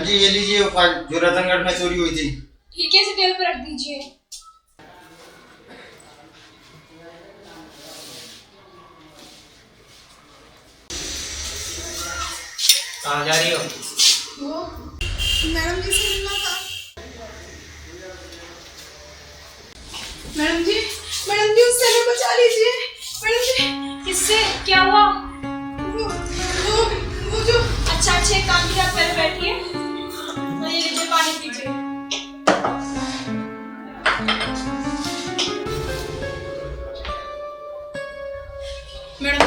Madam जी ये लीजिए वो फाइल जो रतनगढ़ में चोरी हुई थी। ठीक है, इसे टेबल पर रख दीजिए। कहाँ जा रही हो? वो मैडम जी से मिलना था। मैडम जी उससे हमें बचा लीजिए। मैडम जी। किससे? क्या हुआ? वो जो अच्छा एक काम कीजिए, आप पहले बैठिए और ये लीजिए पानी पीजिए। मैडम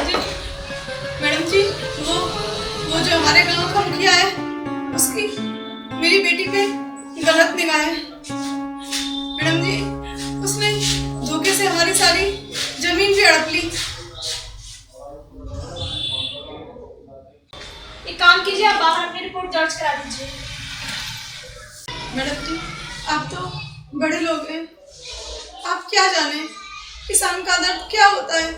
जी वो जो हमारे गांव का मुखिया है, उसकी मेरी बेटी पे गलत निगाह है। मैडम जी उसने धोखे से हमारी सारी जमीन भी हड़प ली। एक काम कीजिए, आप बाहर अपनी रिपोर्ट दर्ज करा दीजिए। मैडम जी आप तो बड़े लोग हैं, आप क्या जाने किसान का दर्द क्या होता है।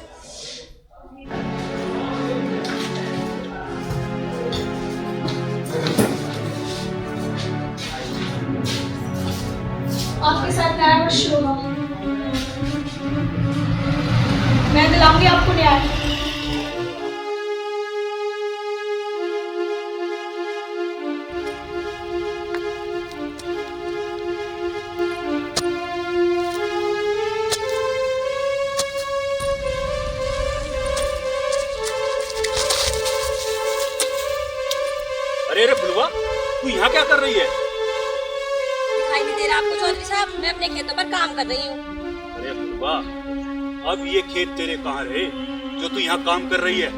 आपके साथ नया वर्ष होगा, मैं दिलाऊंगी आपको न्याय। अरे फुलवा, तू यहाँ क्या कर रही है? दिखाई नहीं दे रहा आपको चौधरी साहब? मैं अपने खेतों पर काम कर रही हूँ। अरे फुलवा, अब ये खेत तेरे कहाँ रहे जो तू यहाँ काम कर रही है?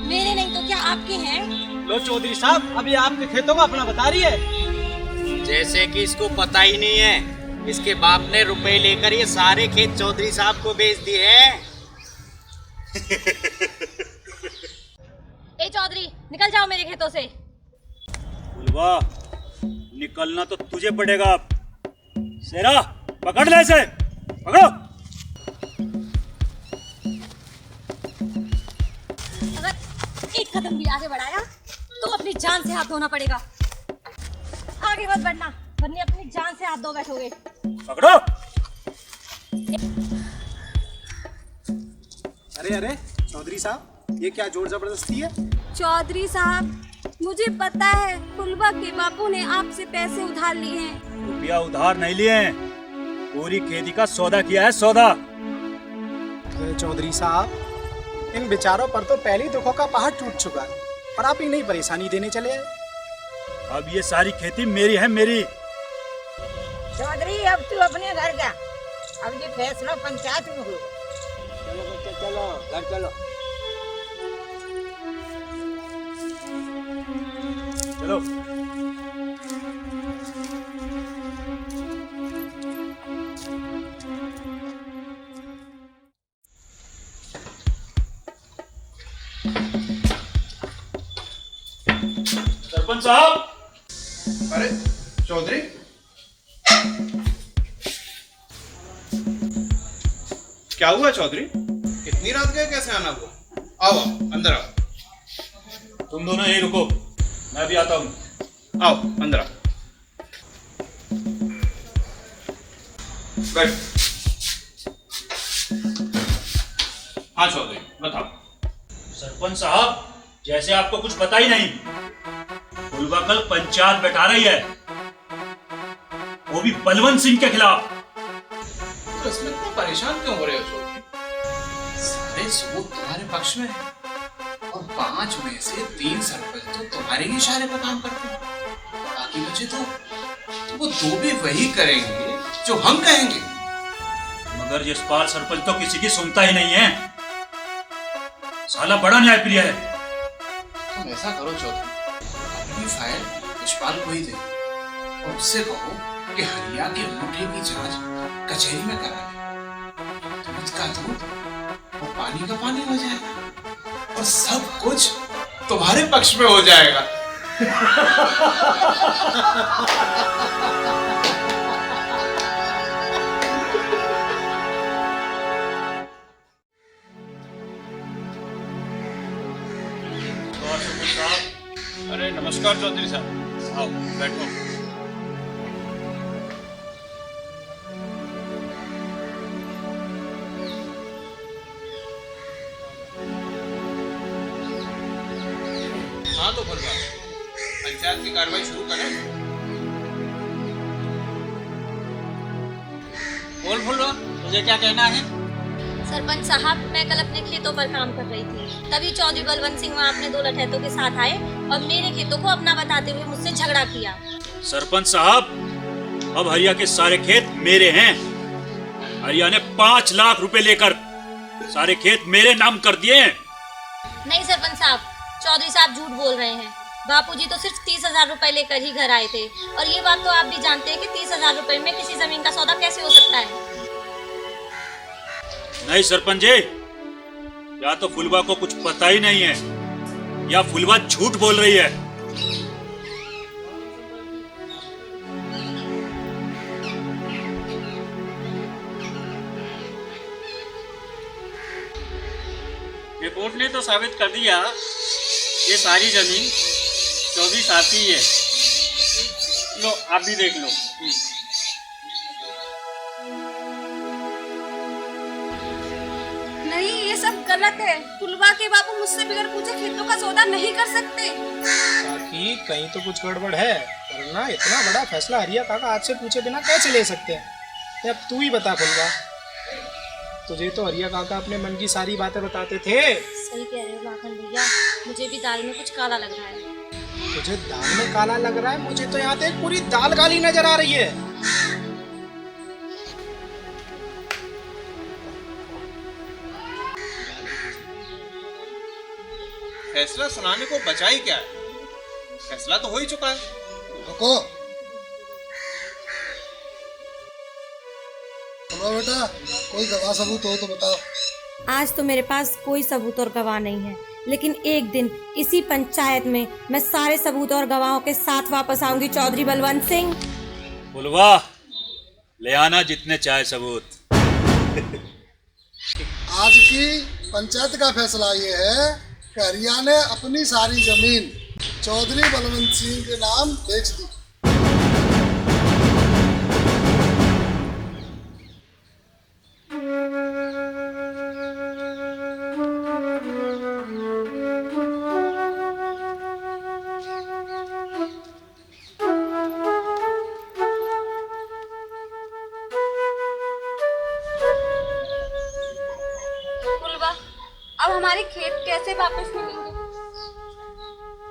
मेरे नहीं तो क्या आपके हैं? लो चौधरी साहब, अभी आपके खेतों का अपना बता रही है। जैसे कि इसको पता ही नहीं है, इसके बाप ने रुपए लेकर ये सारे खेत चौधरी साहब को बेच दिए हैं। ए चौधरी, निकल जाओ मेरे खेतों से। फुलवा, निकलना तो तुझे पड़ेगा अब। शेरा, पकड़ ले इसे, पकड़ो। अगर एक कदम भी आगे बढ़ाया तो अपनी जान से हाथ धोना पड़ेगा। आगे मत बढ़ना, वरना अपनी जान से हाथ धो बैठोगे। पकड़ो। अरे चौधरी साहब, ये क्या जोर जबरदस्ती है? चौधरी साहब, मुझे पता है फुलवा के बापू ने आपसे पैसे उधार लिए हैं। रुपया उधार नहीं लिए हैं, पूरी खेती का सौदा किया है, सौदा। अरे चौधरी साहब, इन बेचारों पर तो पहले ही दुखों का पहाड़ टूट चुका है, पर आप इन्हें परेशानी देने चले आए। अब ये सारी खेती मेरी है, मेरी। चौधरी अब तू अपने घर जा, अब ये फैसला पंचायत में हो। चलो बच्चे चलो घर चलो। चलो। सरपंच साहब। अरे चौधरी, क्या हुआ चौधरी? इतनी रात गए कैसे आना हुआ? आओ अंदर आओ। तुम दोनों यहीं रुको, मैं भी आता हूँ। आओ अंदर आओ, बैठ। हाँ चौधरी बताओ। सरपंच साहब, जैसे आपको कुछ पता ही नहीं, फुलवा कल पंचायत बैठा रही है, वो भी बलवंत सिंह के खिलाफ। तो इसमें इतना परेशान क्यों हो रहे हो चौधरी? सारे सबूत तुम्हारे पक्ष में है और 5 में से 3 सरपंच तो तुम्हारे ही इशारे पर काम करते हैं। बाकी बचे तो वो 2 भी वही करेंगे जो हम कहेंगे। मगर यशपाल सरपंच तो किसी की सुनता ही नहीं है, साला बड़ा न्यायप्रिय है। तुम ऐसा करो चौधरी, अपनी फाइल यशपाल को ही दे और उससे कहो कि हरिया के मुठे की जांच कचहरी में कराए। दूध का दूध और पानी का पानी हो जाएगा और सब कुछ तुम्हारे पक्ष में हो जाएगा। अरे नमस्कार चौधरी साहब। आओ बैठो। हाँ तो फुलवा, पंचायत की कार्रवाई शुरू करें। बोल फुलवा, तुझे क्या कहना है? सरपंच साहब, मैं कल अपने खेतों पर काम कर रही थी, तभी चौधरी बलवंत सिंह वहाँ अपने 2 लठैतों के साथ आए और मेरे खेतों को अपना बताते हुए मुझसे झगड़ा किया। सरपंच साहब, अब हरिया के सारे खेत मेरे हैं। हरिया ने 5 लाख रुपए लेकर सारे खेत मेरे नाम कर दिए हैं। नहीं सरपंच साहब, चौधरी साहब झूठ बोल रहे हैं। बापूजी तो सिर्फ 30,000 रुपए लेकर ही घर आए थे, और ये बात तो आप भी जानते हैं कि 30,000 रुपए में किसी जमीन का सौदा कैसे हो सकता है। नहीं सरपंच जी, या तो फुलवा को कुछ पता ही नहीं है, या फुलवा झूठ बोल रही है। रिपोर्ट ने तो साबित कर दिया ये सारी जमीन चौधरी साहब की है। लो आप भी देख लो। नहीं, ये सब गलत है। फुलवा के बापू मुझसे बगैर पूछे खेतों का सौदा नहीं कर सकते। काकी कहीं तो कुछ गड़बड़ है, वरना इतना बड़ा फैसला हरिया काका आज से पूछे बिना कैसे ले सकते हैं? ये अब तू ही बता फुलवा, तुझे तो हरिया काका अपने मन की सारी बातें बताते थे। सही कह रहे हो लाखन भैया, मुझे भी दाल में कुछ काला लग रहा है। तुझे दाल में काला लग रहा है, मुझे तो यहाँ तक पूरी दाल काली नजर आ रही है। फैसला सुनाने को बचा ही क्या है? फैसला तो हो ही चुका है। रुको बेटा, कोई गवाह सबूत हो तो बताओ। आज तो मेरे पास कोई सबूत और गवाह नहीं है, लेकिन एक दिन इसी पंचायत में मैं सारे सबूत और गवाहों के साथ वापस आऊंगी चौधरी बलवंत सिंह। फुलवा, ले आना जितने चाहे सबूत। आज की पंचायत का फैसला ये है कि हरिया ने अपनी सारी जमीन चौधरी बलवंत सिंह के नाम बेच दी। अब हमारे खेत कैसे वापस मिलेंगे?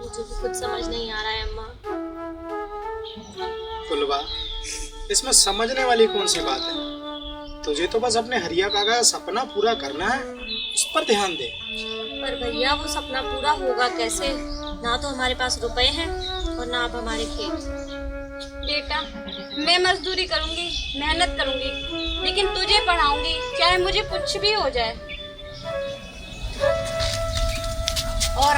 मुझे भी कुछ समझ नहीं आ रहा है अम्मा। फुलवा, इसमें समझने वाली कौन सी बात है? तुझे तो बस अपने हरिया काका का सपना पूरा करना है, उस पर ध्यान दे। पर भैया, वो सपना पूरा होगा कैसे? ना तो हमारे पास रुपए हैं और ना अब हमारे खेत। बेटा, मैं मजदूरी करूंगी, मेहनत करूंगी, लेकिन तुझे पढ़ाऊंगी, चाहे मुझे कुछ भी हो जाए। और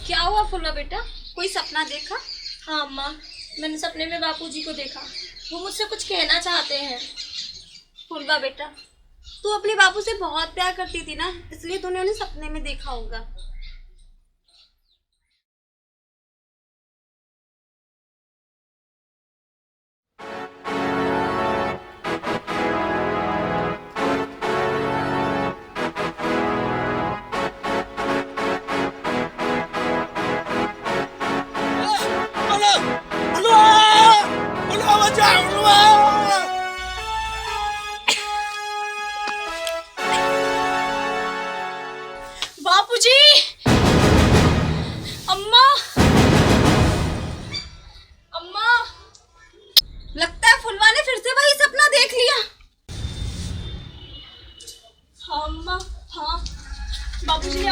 क्या हुआ फुलवा बेटा, कोई सपना देखा? हाँ अम्मा, मैंने सपने में बापूजी को देखा। वो मुझसे कुछ कहना चाहते हैं। फुलवा बेटा, तू अपने बापू से बहुत प्यार करती थी ना, इसलिए तूने उन्हें सपने में देखा होगा।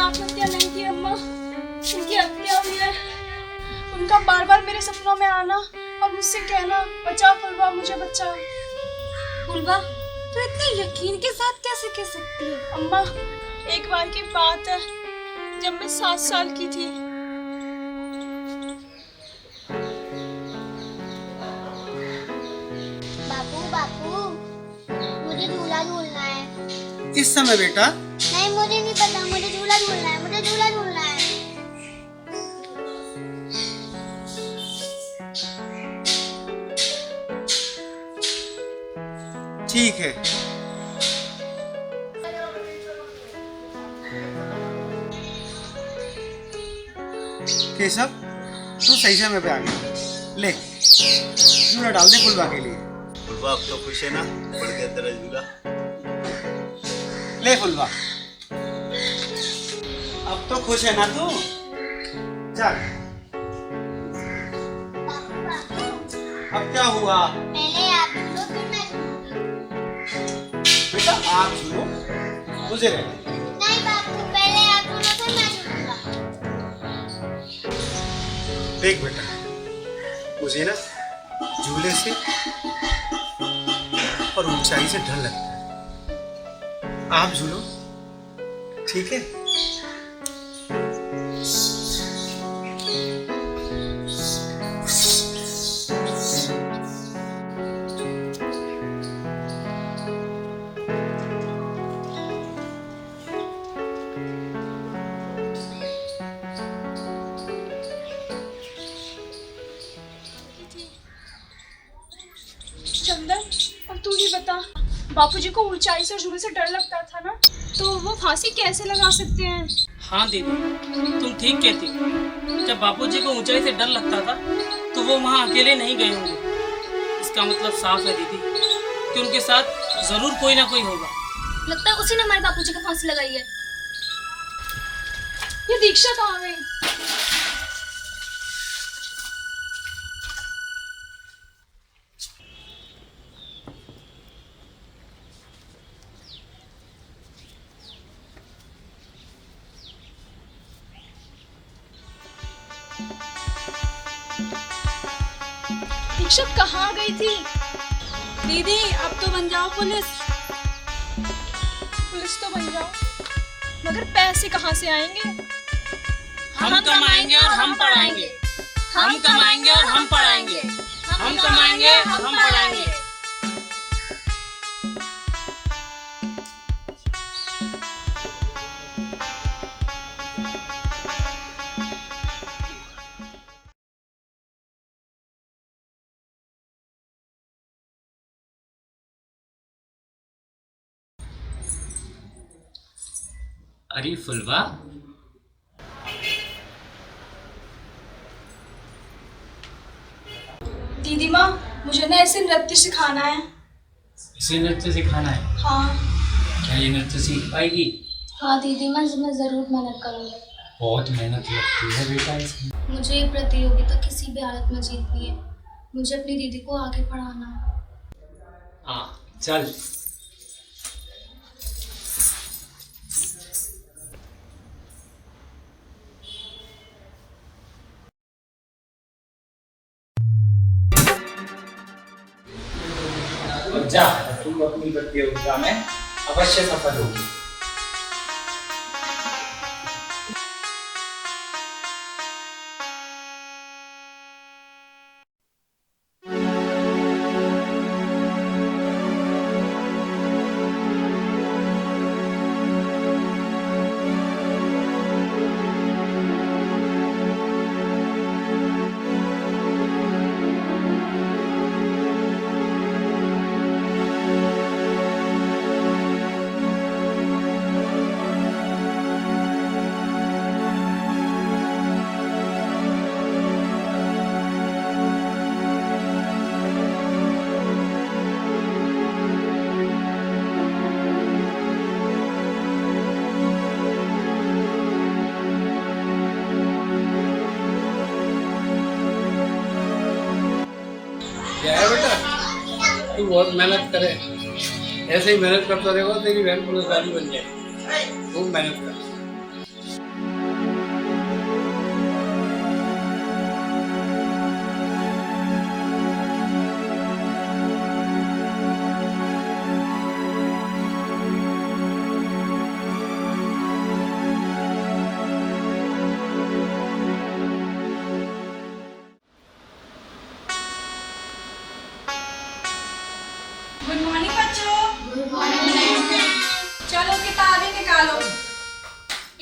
आत्महत्या नहीं की अम्मा, उनकी हत्या हुई है। उनका बार बार मेरे सपनों में आना और मुझसे कहना बचाओ फुलवा, मुझे बचाओ। फुलवा, तो इतने यकीन के साथ कैसे कह सकती है? अम्मा, एक बार की बात है जब मैं 7 साल की थी। बापू बापू, मुझे झूला झूलना है। इस समय बेटा? नहीं, मुझे नहीं पता, मुझे झूला झूलना है, मुझे झूला झूलना है। ठीक है। केशव, तू सही समय पे आ गया। ले, झूला डाल दे फुलवा के लिए। फुलवा अब तो खुश है ना, पड़ गया तेरा झूला। ले फुलवा, अब तो खुश है ना तू? चल। अब क्या हुआ? पहले आप झूलो, फिर मैं झूलूंगी। बेटा आप झूलो, मुझे रह। नहीं बापू, पहले आप झूलो, फिर मैं झूलूंगा। देख बेटा, मुझे ना झूले से और ऊंचाई से डर लगता है। आप झूलो, ठीक है? चंदन, अब तू ही बता, बापूजी को ऊंचाई से और झूले से डर लगता था ना, तो वो फांसी कैसे लगा सकते हैं? हाँ दीदी, तुम ठीक कहती। जब बापूजी को ऊंचाई से डर लगता था तो वो वहाँ अकेले नहीं गए होंगे। इसका मतलब साफ है दीदी कि उनके साथ जरूर कोई ना कोई होगा। लगता है उसी ने हमारे बापूजी को फांसी लगाई है। ये दीक्षा कहाँ गई? दीक्षा कहाँ गई थी? दीदी, अब तो बन जाओ पुलिस। पुलिस तो बन जाओ, मगर पैसे कहाँ से आएंगे? हम कमाएंगे और हम पढ़ाएंगे। हम कमाएंगे और हम पढ़ाएंगे। हम कमाएंगे, हम पढ़ाएंगे। अरे फुलवा, दीदी माँ, मुझे ना ऐसे नृत्य सिखाना है। इसे नृत्य सिखाना है? हाँ। क्या ये नृत्य सीख पाएगी? हाँ दीदी, मैं जरूर मेहनत करूँगी। बहुत मेहनत लगती है बेटा इसमें। मुझे ये प्रतियोगिता किसी भी हालत में जीतनी है। मुझे अपनी दीदी को आगे पढ़ाना है। हाँ चल। जा, तुम अपनी प्रतियोगिता में अवश्य सफल होगी। क्या है बेटा, तू बहुत मेहनत करे, ऐसे ही मेहनत करता रहेगा तेरी बहन पुलिस वाली बन जाए। खूब मेहनत कर।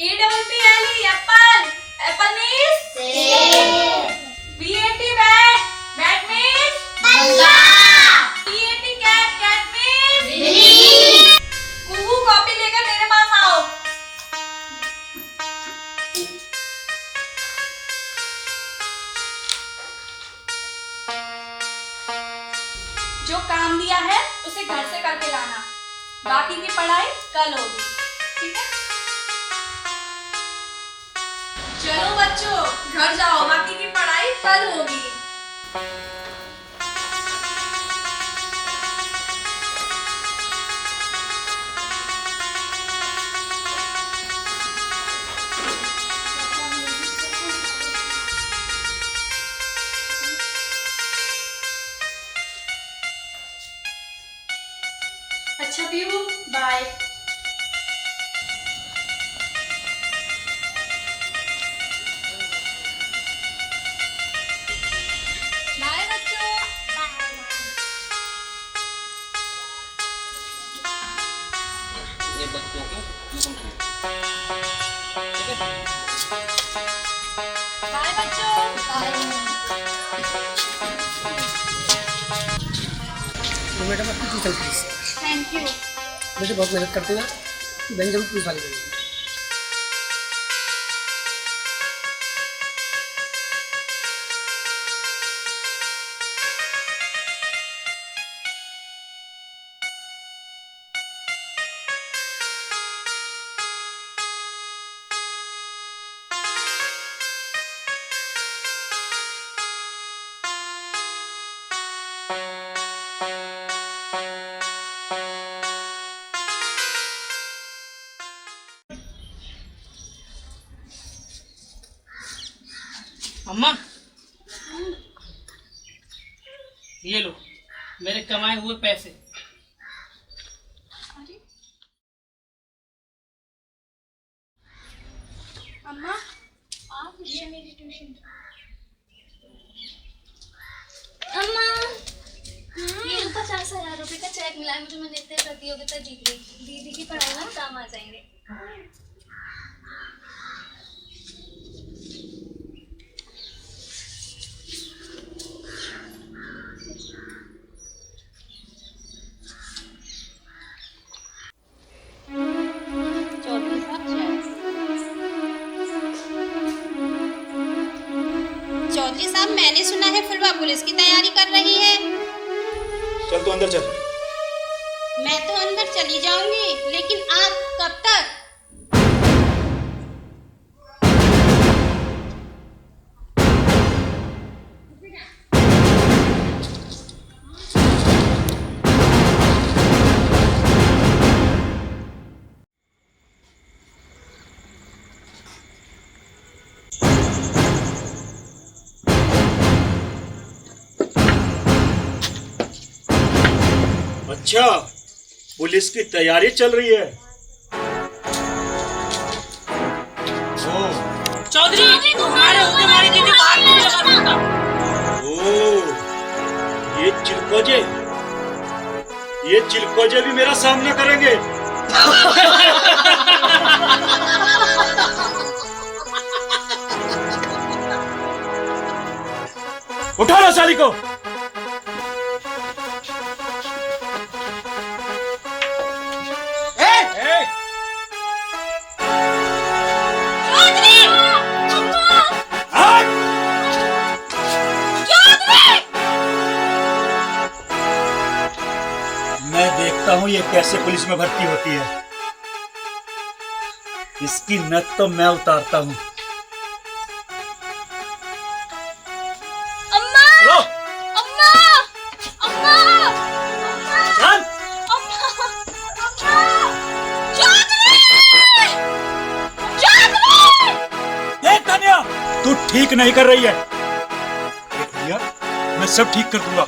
EPPLE apple. Apple means BAT bat. Bat means बल्ला. CAT cat. Cat means बिल्ली. कुहू कॉपी लेकर मेरे पास आओ. जो काम दिया है उसे घर से करके लाना. बाकी की पढ़ाई कल होगी. ठीक है? चलो बच्चों घर जाओ. बाकी की पढ़ाई कल होगी. अच्छा पीहू बाय. बाय बच्चों. ये बच्चों को बाय बच्चों. तो मैडम आपकी ट्यूशन फीस थैंक यू. मुझे बहुत मेहनत करते ना बैंक जरूर पुलिस वाले देंगे. अम्मा ये लो मेरे कमाए हुए पैसे. अम्मा आप ये मेरी ट्यूशन. अम्मा ये 50,000 रुपए का चेक मिला है मुझे. मैं नृत्य प्रतियोगिता जीत गई. दीदी की पढ़ाई में काम आ जाएंगे. चौधरी साहब मैंने सुना है फुलवा पुलिस की तैयारी कर रही है. चल तो अंदर चल. मैं तो अंदर चली जाऊंगी लेकिन आप कब तक? अच्छा पुलिस की तैयारी चल रही है. चौधरी तुम्हारे होते हमारी दीदी बाहर नहीं लगा सकता. ये चिलकोजे भी मेरा सामना करेंगे. उठा लो साली को. मैं देखता हूं ये कैसे पुलिस में भर्ती होती है. इसकी नथ तो मैं उतारता हूं. अम्मा चलो अम्मा अम्मा चल. देख तानिया तू ठीक नहीं कर रही है. देख भैया मैं सब ठीक कर दूंगा.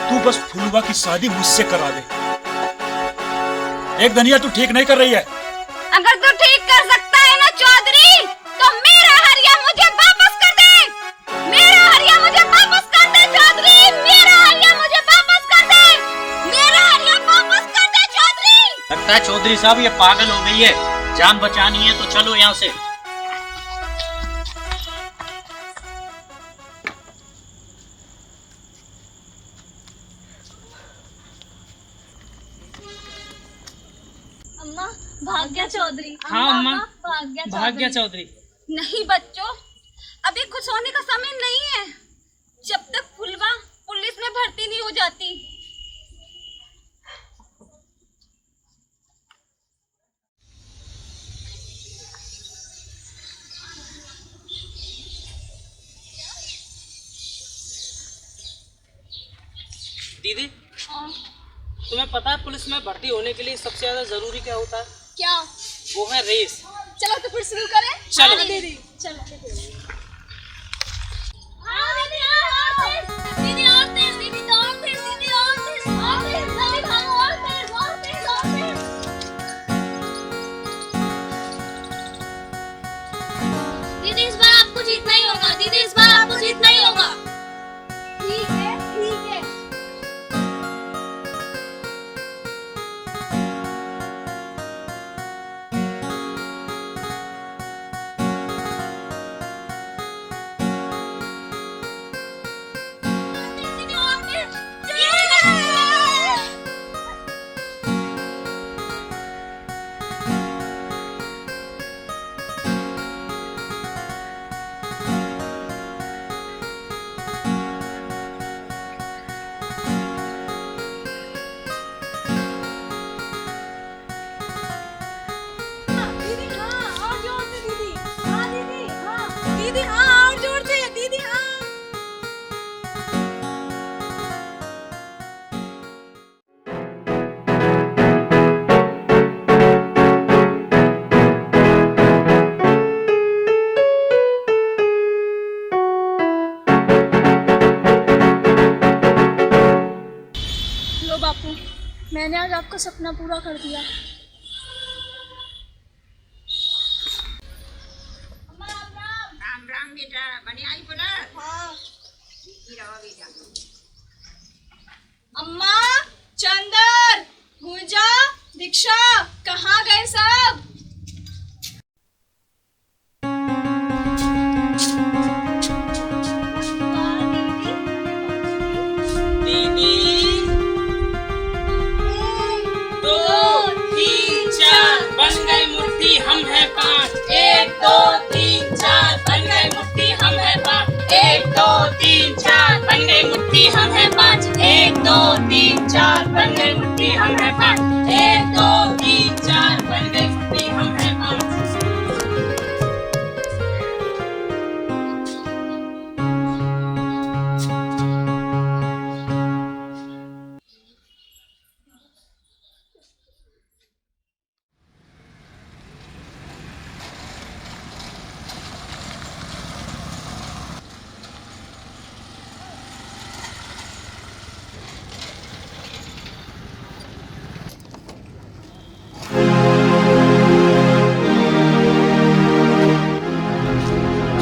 तू बस फुलवा की शादी मुझसे करा दे. एक धनिया तू ठीक नहीं कर रही है. अगर तू ठीक कर सकता है ना चौधरी तो मेरा हरिया मुझे वापस कर दे. मेरा हरिया मुझे वापस कर दे चौधरी. मेरा हरिया मुझे वापस कर दे. मेरा हरिया वापस कर दे चौधरी. लगता है चौधरी साहब ये पागल हो गई है. जान बचानी है तो चलो यहाँ से। अम्मा, भाग्या चौधरी। हाँ अम्मा, भाग्या चौधरी। नहीं बच्चों, अभी खुश होने का समय नहीं है, जब तक फुलवा पुलिस में भर्ती नहीं हो जाती। दीदी, तुम्हें पता है पुलिस में भर्ती होने के लिए सबसे ज्यादा जरूरी क्या होता है? क्या? वो है रेस। चलो तो फिर शुरू करें। चलो। हाँ, दीदी चलो। दीदी और तेज, दीदी तो और तेज, दीदी और तेज, और तेज, जल्दी भागो, और तेज, और तेज, और तेज। दीदी इस बार आपको जीतना ही होगा, दीदी इस बार आपको जीतना ही होगा। ठीक है, ठीक है। दीदी और तेज, दीदी हाँ, और जोर से दीदी। हाँ दीदी, हाँ दीदी, हाँ और जोर से दीदी, हाँ। लो बापू, मैंने आज आपका सपना पूरा कर दिया। राम राम बेटा, बढ़िया ही बोला। हाँ। ठीक ही रहो बेटा। अम्मा, चंदर, गुंजा, दीक्षा, कहाँ गए सब? दीदी, 2 3 4 बन गई मुट्ठी हम है 5। 1 2 3 4 बन गई मुट्ठी हम है 5। 1 2 3 4 बन गई मुट्ठी हम है 5। 1 2 3 4 बन गई मुट्ठी हम है 5। 1 2 3 4 बन गई मुट्ठी हम है 5।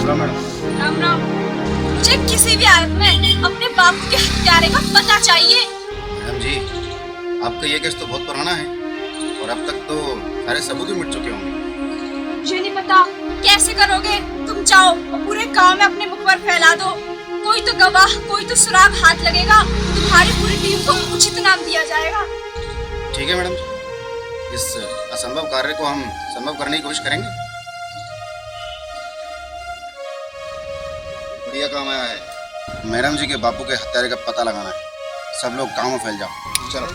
राम राम। मुझे किसी भी हालत में अपने बापू के हत्यारे का पता चाहिए। मैडम जी, आपका ये केस तो बहुत पुराना है और अब तक तो सारे सबूत ही मिट चुके होंगे। मुझे नहीं पता कैसे करोगे। तुम जाओ और पूरे गांव में अपने मुख पर फैला दो। कोई तो गवाह, कोई तो सुराग हाथ लगेगा, तुम्हारी पूरी टीम को उचित इनाम दिया जाएगा। ठीक है मैडम जी, इस असंभव कार्य को हम संभव करने की कोशिश करेंगे। बढ़िया काम आया है। मैडम जी के बापू के हत्यारे का पता लगाना है। सब लोग गांव में फैल जाओ। चलो।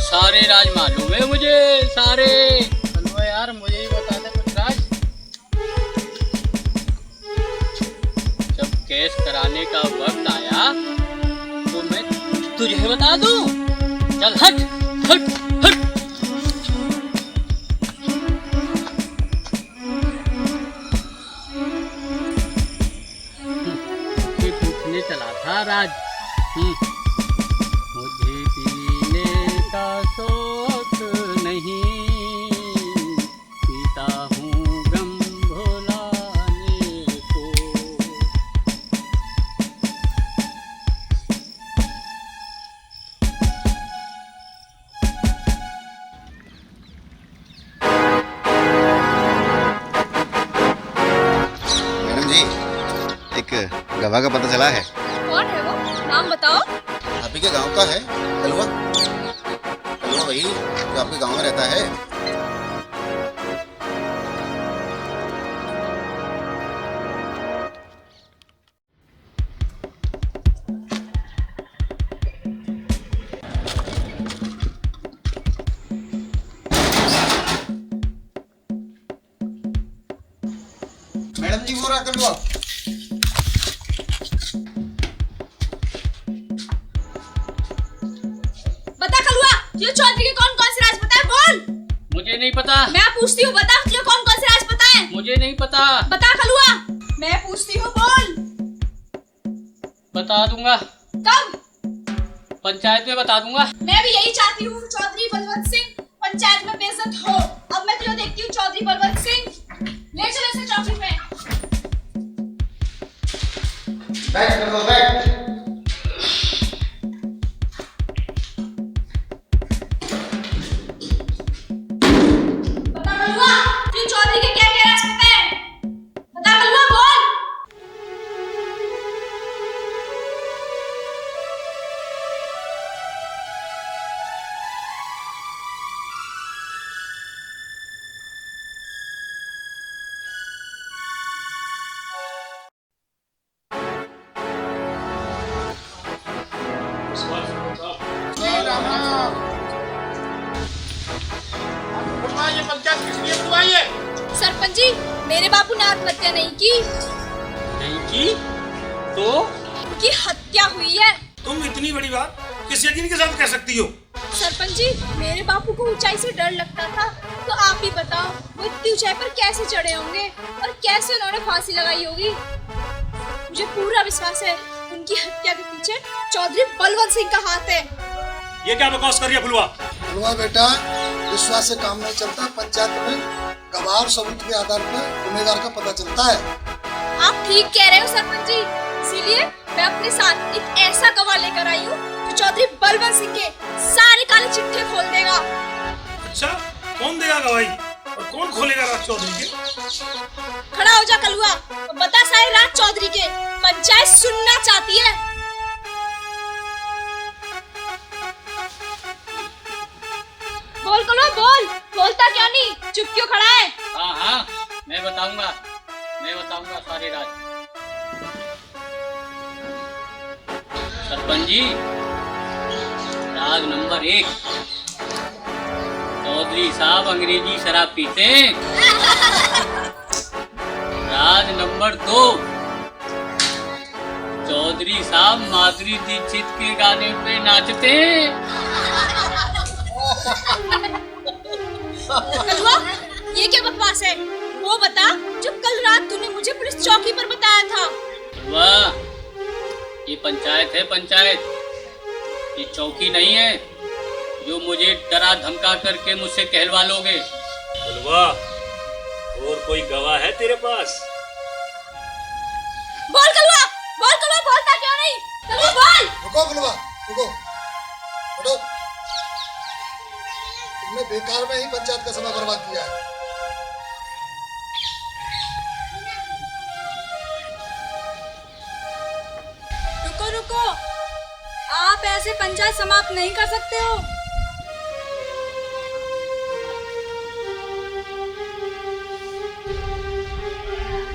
सारे राज मालूम है मुझे, सारे। चलो यार, मुझे ही बता दे कुछ राज। जब केस कराने का वक्त आया तो मैं तुझे बता दूं? चल हट हट हट। ये पूछने चला था राज। मुझे पीने का शौक नहीं, पीता हूँ गम भुलाने को। मैडम जी, एक गवाह का पता चला है। कौन है वो? नाम बताओ। आप ही के गांव का है, कलवा। कलवा वही जो आपके गांव में रहता है। मैडम जी, वो रहा कलवा। बता कलुआ, तुझे चौधरी के कौन कौन से राज पता है? बोल। मुझे नहीं पता। मैं पूछती हूँ, बता तुझे कौन कौन से राज पता है? मुझे नहीं पता। बता कलुआ। मैं पूछती हूँ, बोल। बता दूंगा। कब? पंचायत में बता दूंगा। मैं भी यही चाहती हूँ, चौधरी बलवंत सिंह पंचायत में बेइज्जत हो। अब मैं तुझे देखती हूँ, चौधरी बलवंत सिंह। ले चलो इसे चौकी पे। बैठ कलवा, बैठ। बता कलुआ, तुझे चौधरी के क्या क्या राज पता है? बता कलुआ, बोल। ये पंचायत किस लिए बुलवाई है? सरपंच जी, मेरे बापू ने आत्महत्या नहीं की। नहीं की तो? उनकी हत्या हुई है। तुम इतनी बड़ी बात किस यकीन के साथ कह सकती हो? सरपंच जी, मेरे बापू को ऊंचाई से डर लगता था, तो आप ही बताओ वो इतनी ऊंचाई पर कैसे चढ़े होंगे और कैसे उन्होंने फांसी लगाई होगी। मुझे पूरा विश्वास है उनकी हत्या के पीछे चौधरी बलवंत सिंह का हाथ है। ये क्या बकवास कर रही है फुलवा? फुलवा बेटा, विश्वास से काम नहीं चलता। पंचायत में गवाह और सबूत के आधार पर गुनहगार का पता चलता है। आप ठीक कह रहे हो सरपंच जी, इसीलिए मैं अपने साथ एक ऐसा गवाह लेकर आई हूँ जो चौधरी बलवंत सिंह के सारे काले चिट्ठे खोल देगा। अच्छा, कौन देगा गवाही और कौन खोलेगा राज चौधरी के? खड़ा हो जा कलुआ और बता सारे राज चौधरी के। पंचायत सुनना चाहती है। बोल कलुआ, बोल। बोलता क्यों नहीं? चुप क्यों खड़ा है? हाँ हाँ, मैं बताऊंगा सारे राज। सरपंच जी, राज नंबर 1, चौधरी साहब अंग्रेजी शराब पीते हैं। राज नंबर 2, चौधरी साहब माधुरी दीक्षित के गाने पे नाचते हैं। कलुआ, ये क्या बकवास है? वो बता जो कल रात तूने मुझे पुलिस चौकी पर बताया था। वाह, ये पंचायत है, पंचायत। ये चौकी नहीं है जो मुझे डरा धमका करके मुझसे कहलवा लोगे। फुलवा, और कोई गवाह है तेरे पास? बोल कलुआ, बोल कलुआ, बोलता क्यों नहीं? कलुआ बोल। रुको फुलवा, रुको, हटो। तुमने बेकार में ही पंचायत का समय बर्बाद किया है। रुको रुको, आप ऐसे पंचायत समाप्त नहीं कर सकते हो।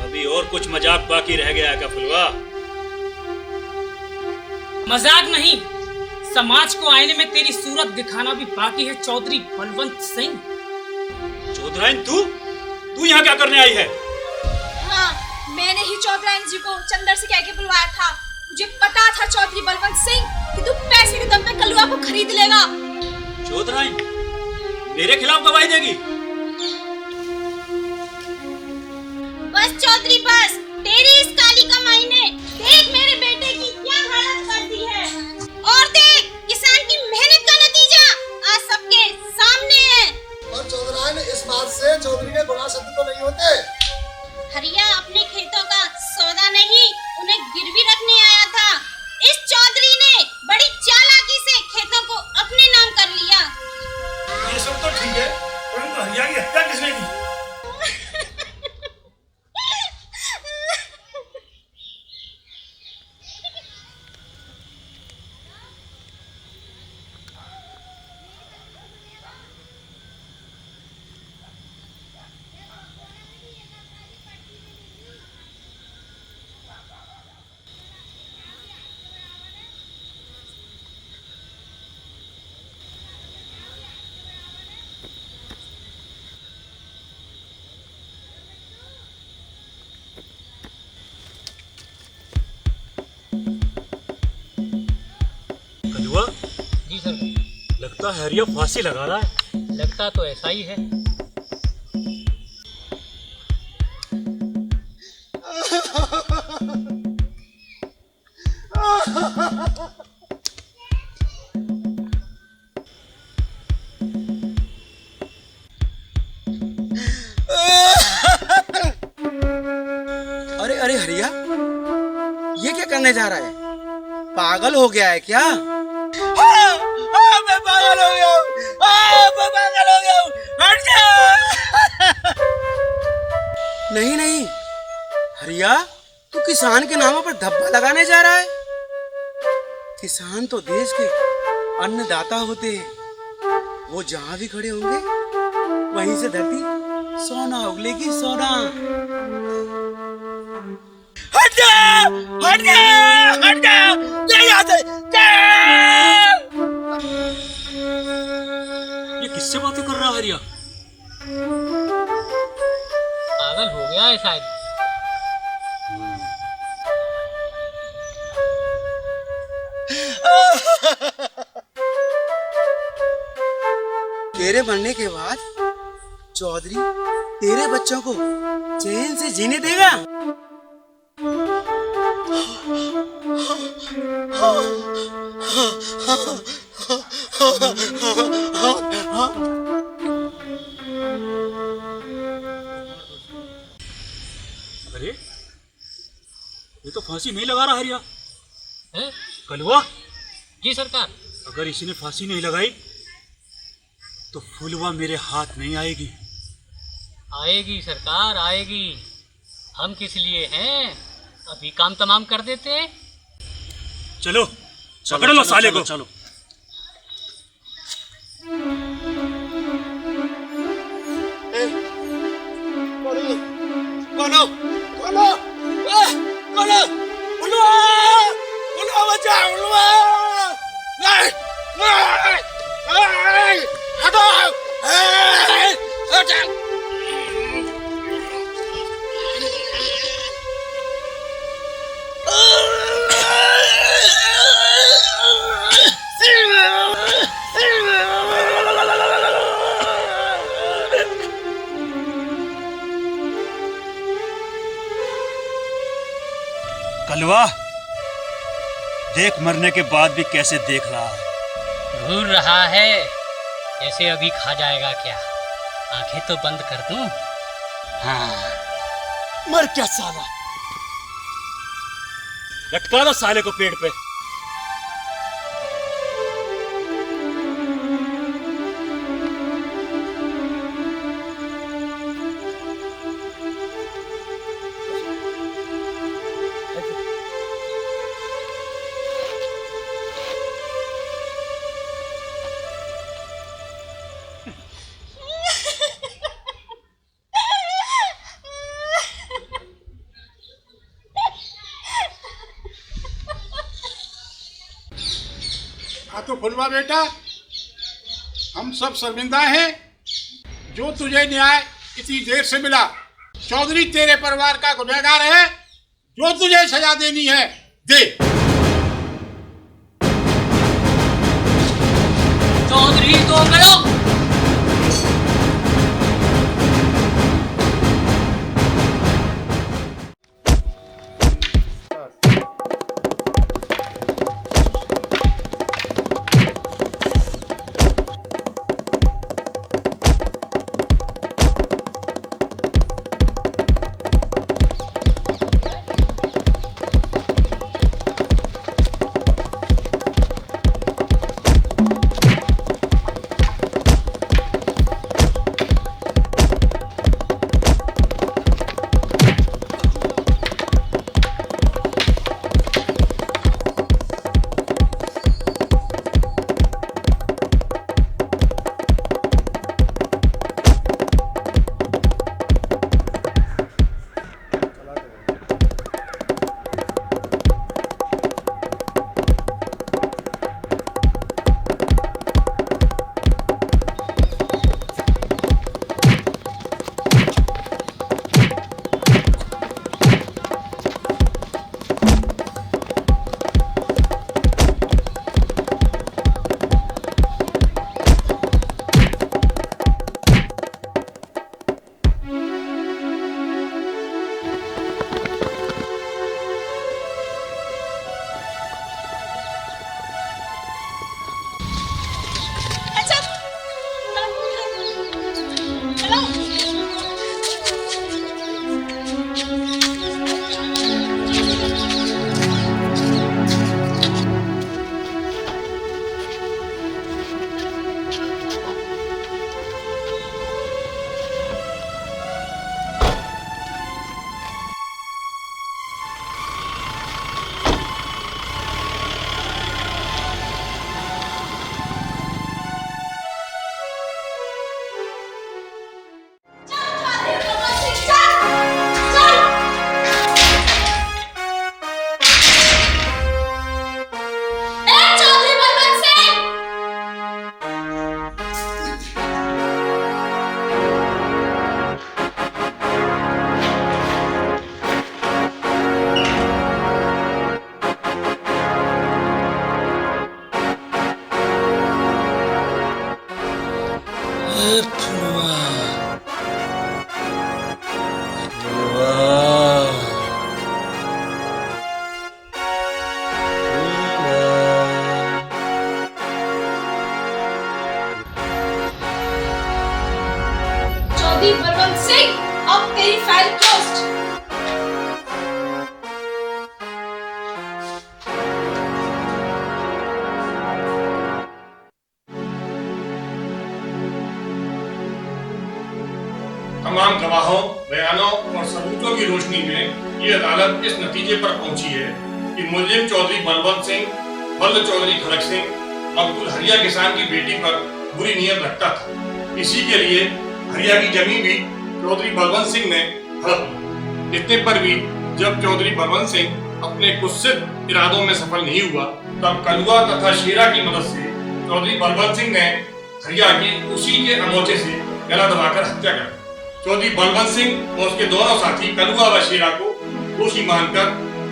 अभी और कुछ मजाक बाकी रह गया है क्या फुलवा? मजाक नहीं, समाज को आईने में तेरी सूरत दिखाना भी बाकी है चौधरी बलवंत सिंह। चौधराइन, तू यहाँ क्या करने आई है? हाँ, मैंने ही चौधराइन जी को चंदर से कह के बुलवाया था। मुझे पता था चौधरी बलवंत सिंह कि तू पैसे के दम में कलुआ को खरीद लेगा। चौधराइन मेरे खिलाफ गवाही देगी? बस चौधरी बस, तेरी इस काली कमाई ने देख मेरे बेटे की क्या हालत कर दी है। और देख किसान की मेहनत का नतीजा आज सबके सामने है। और चौधराइन इस बात से चौधरी के गुनाह सिद्ध तो नहीं होते। हरिया अपने खेतों का सौदा नहीं, उन्हें गिरवी रखने आया था। इस चौधरी ने बड़ी चालाकी से खेतों को अपने नाम कर लिया। ये सब तो ठीक है, परंतु हरिया की हत्या किसने की? जी सर। लगता है हरिया फांसी लगा रहा है। लगता तो ऐसा ही है। अरे अरे हरिया, ये क्या करने जा रहा है? पागल हो गया है क्या? मैं पागल हो गया हूँ, मैं पागल हो गया हूँ, हट जा! नहीं नहीं हरिया, तू किसान के नामों पर धब्बा लगाने जा रहा है। किसान तो देश के अन्नदाता होते हैं। वो जहां भी खड़े होंगे वहीं से धरती सोना उगलेगी, सोना। हट जा, हट जा, हट जा, नहीं आते। ये किससे बातें कर रहा है हरिया? पागल हो गया है शायद। तेरे मरने के बाद चौधरी तेरे बच्चों को चैन से जीने देगा? अरे ये तो फांसी नहीं लगा रहा हरिया है? कलवा? जी सरकार। अगर इसी ने फांसी नहीं लगाई तो फुलवा मेरे हाथ नहीं आएगी। आएगी सरकार, आएगी। हम किस लिए हैं? अभी काम तमाम कर देते हैं। चलो पकड़ लो साले को। चलो बोलो बोलो बोलो, उलवा उलवा, बचा उलवा, नहीं नहीं, हटो, हटो। कलवा देख, मरने के बाद भी कैसे देख रहा है। घूर रहा है जैसे अभी खा जाएगा क्या। आंखें तो बंद कर दूं? हाँ मर क्या साला, लटका दो साले को पेड़ पे। हाँ तो फुलवा बेटा, हम सब शर्मिंदा हैं। जो तुझे न्याय इतनी देर से मिला, चौधरी तेरे परिवार का गुनहगार है। जो तुझे सजा देनी है दे। वो करो। चौधरी बलवंत सिंह, अब तेरी फाइल क्लोज्ड। तमाम गवाहों, बयानों और सबूतों की रोशनी में ये अदालत इस नतीजे पर पहुंची है कि मुलजिम चौधरी बलवंत सिंह, बल्द चौधरी खड़क सिंह, मकबूल हरिया किसान की बेटी पर बुरी नीयत रखता था। इसी के लिए हरिया की जमीन भी चौधरी बलवंत सिंह ने हड़प ली। इतने पर भी जब चौधरी बलवंत सिंह अपने कुत्सित इरादों में सफल नहीं हुआ, तब कलुआ तथा शेरा की मदद से चौधरी बलवंत सिंह ने हरिया की उसी के अमोचे से गला दबाकर हत्या कर दी। चौधरी बलवंत सिंह और उसके दोनों साथी कलुआ व शेरा को दोषी मानकर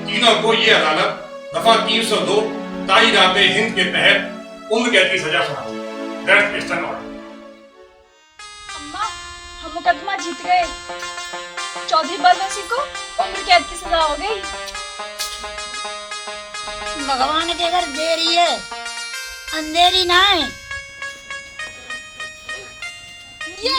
तीनों को ये अदालत दफा 302 ताईरात हिंद के तहत उम्र कैद की सजा सुनाती है। That's question order. अम्मा, हम मुकदमा जीत गए। चौधरी बलवंत सिंह को उम्र कैद की सजा हो गई। भगवान के घर देरी है, अंधेरी ना है। ये